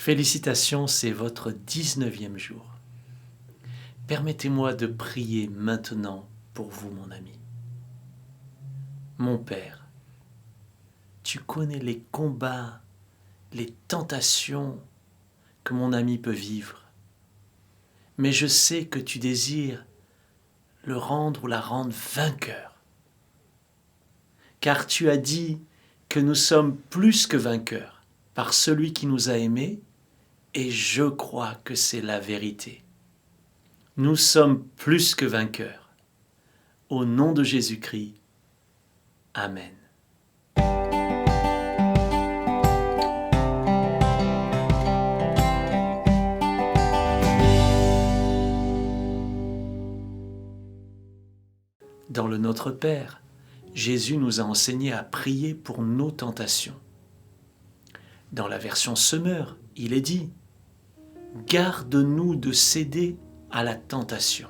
Félicitations, c'est votre 19e jour. Permettez-moi de prier maintenant pour vous, mon ami. Mon Père, tu connais les combats, les tentations que mon ami peut vivre. Mais je sais que tu désires le rendre ou la rendre vainqueur. Car tu as dit que nous sommes plus que vainqueurs par celui qui nous a aimés, et je crois que c'est la vérité. Nous sommes plus que vainqueurs. Au nom de Jésus-Christ. Amen. Dans le Notre Père, Jésus nous a enseigné à prier pour nos tentations. Dans la version Semeur, il est dit « Garde-nous de céder à la tentation ».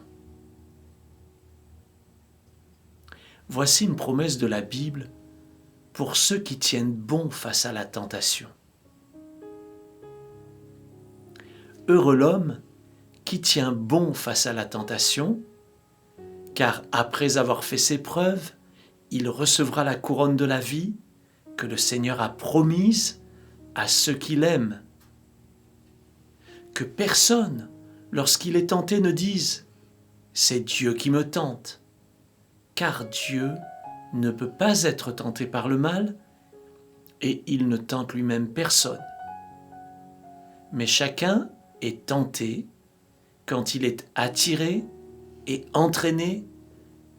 Voici une promesse de la Bible pour ceux qui tiennent bon face à la tentation. Heureux l'homme qui tient bon face à la tentation, car après avoir fait ses preuves, il recevra la couronne de la vie que le Seigneur a promise à ceux qui l'aiment. Que personne, lorsqu'il est tenté, ne dise « c'est Dieu qui me tente », car Dieu ne peut pas être tenté par le mal et il ne tente lui-même personne. Mais chacun est tenté quand il est attiré et entraîné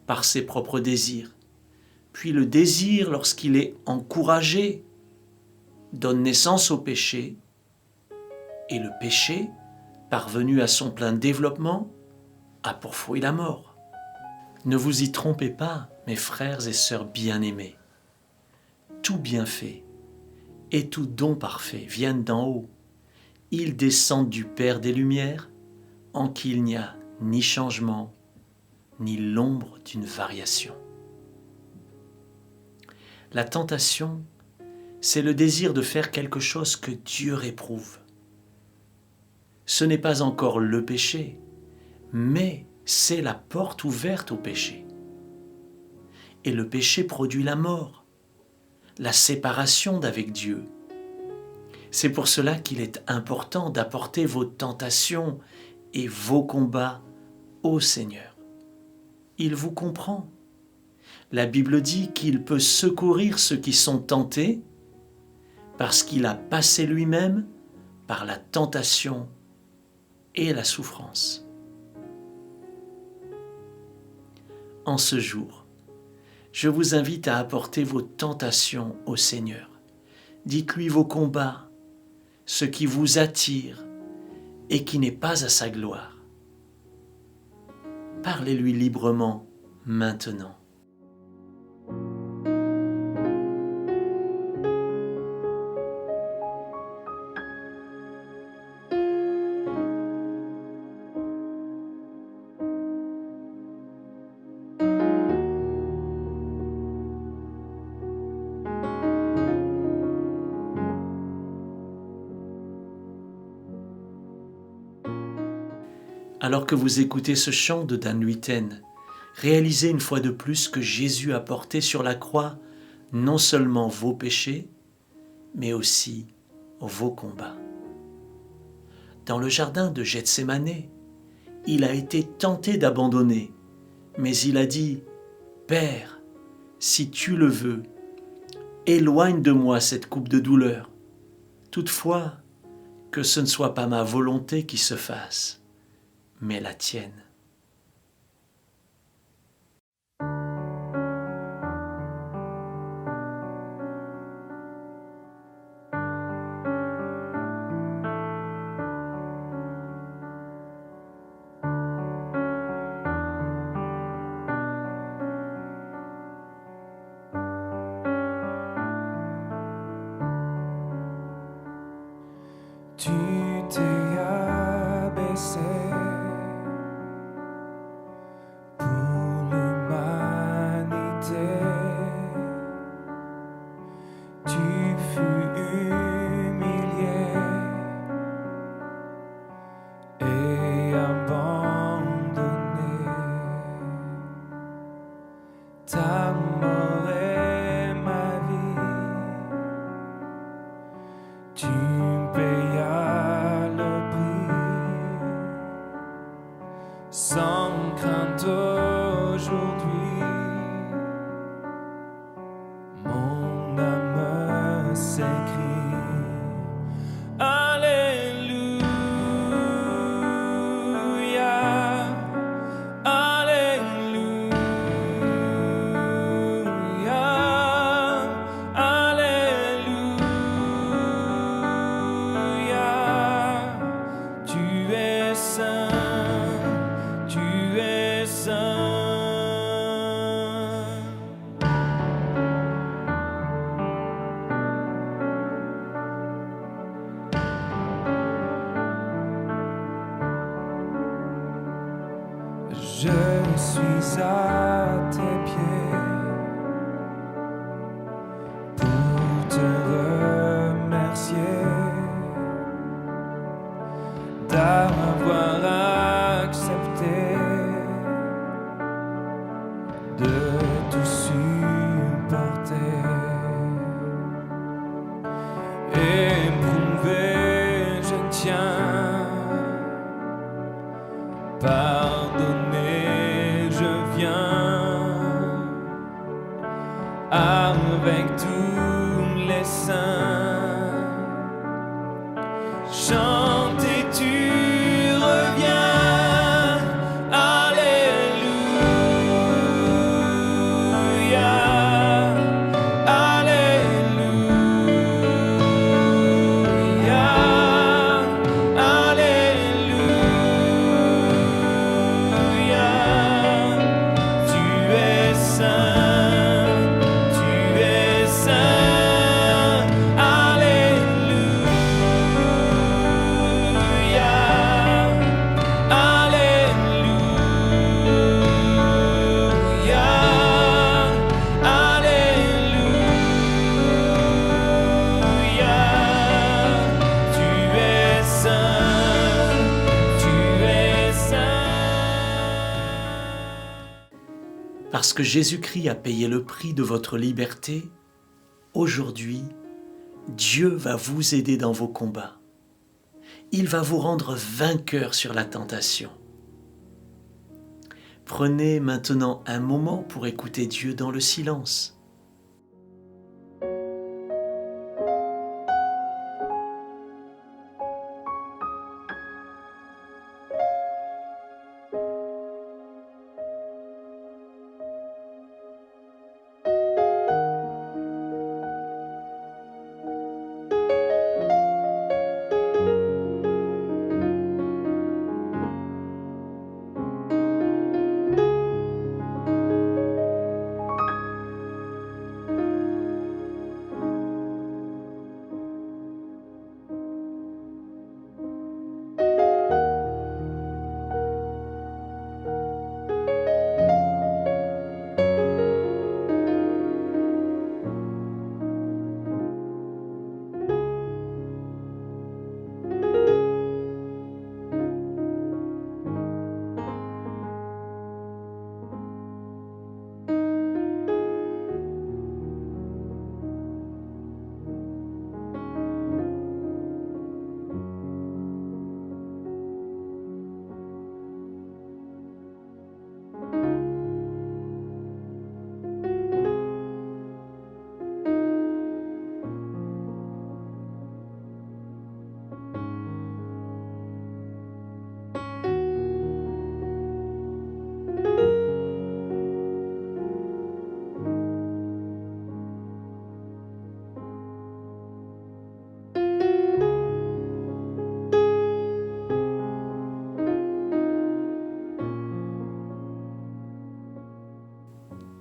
par ses propres désirs. Puis le désir, lorsqu'il est encouragé, donne naissance au péché, et le péché, parvenu à son plein développement, a pour fruit la mort. Ne vous y trompez pas, mes frères et sœurs bien-aimés. Tout bienfait et tout don parfait viennent d'en haut. Ils descendent du Père des Lumières, en qui il n'y a ni changement, ni l'ombre d'une variation. La tentation, c'est le désir de faire quelque chose que Dieu réprouve. Ce n'est pas encore le péché, mais c'est la porte ouverte au péché. Et le péché produit la mort, la séparation d'avec Dieu. C'est pour cela qu'il est important d'apporter vos tentations et vos combats au Seigneur. Il vous comprend. La Bible dit qu'il peut secourir ceux qui sont tentés parce qu'il a passé lui-même par la tentation et la souffrance. En ce jour, je vous invite à apporter vos tentations au Seigneur. Dites-lui vos combats, ce qui vous attire et qui n'est pas à sa gloire. Parlez-lui librement maintenant. Alors que vous écoutez ce chant de Dan Luyten, réalisez une fois de plus que Jésus a porté sur la croix non seulement vos péchés, mais aussi vos combats. Dans le jardin de Gethsémane, il a été tenté d'abandonner, mais il a dit « Père, si tu le veux, éloigne de moi cette coupe de douleur. Toutefois, que ce ne soit pas ma volonté qui se fasse, mais la tienne. » Tu t'es abaissé pour l'humanité. Tu fus humilié Je suis à tes pieds pour te remercier d'avoir accepté de tout supporter, éprouvé je tiens, pardonner je viens, avec tous les saints, chanter tu reviens. Parce que Jésus-Christ a payé le prix de votre liberté, aujourd'hui, Dieu va vous aider dans vos combats. Il va vous rendre vainqueur sur la tentation. Prenez maintenant un moment pour écouter Dieu dans le silence.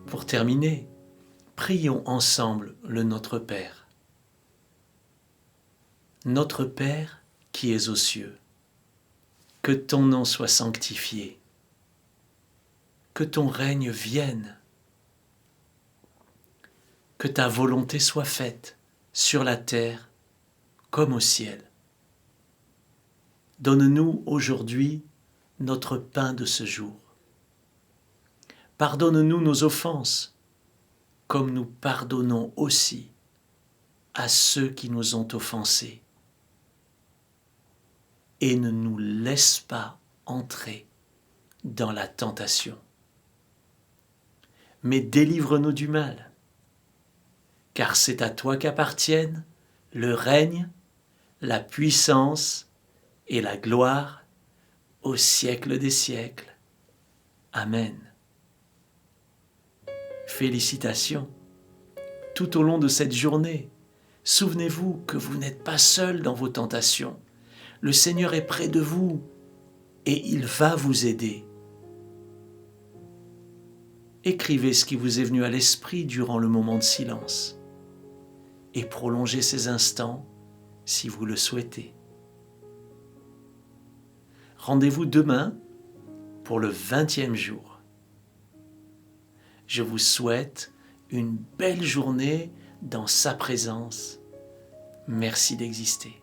Pour terminer, prions ensemble le Notre Père. Notre Père qui es aux cieux, que ton nom soit sanctifié, que ton règne vienne, que ta volonté soit faite sur la terre comme au ciel. Donne-nous aujourd'hui notre pain de ce jour. Pardonne-nous nos offenses, comme nous pardonnons aussi à ceux qui nous ont offensés. Et ne nous laisse pas entrer dans la tentation. Mais délivre-nous du mal, car c'est à toi qu'appartiennent le règne, la puissance et la gloire au siècle des siècles. Amen. Félicitations. Tout au long de cette journée, souvenez-vous que vous n'êtes pas seul dans vos tentations. Le Seigneur est près de vous et il va vous aider. Écrivez ce qui vous est venu à l'esprit durant le moment de silence et prolongez ces instants si vous le souhaitez. Rendez-vous demain pour le 20e jour. Je vous souhaite une belle journée dans sa présence. Merci d'exister.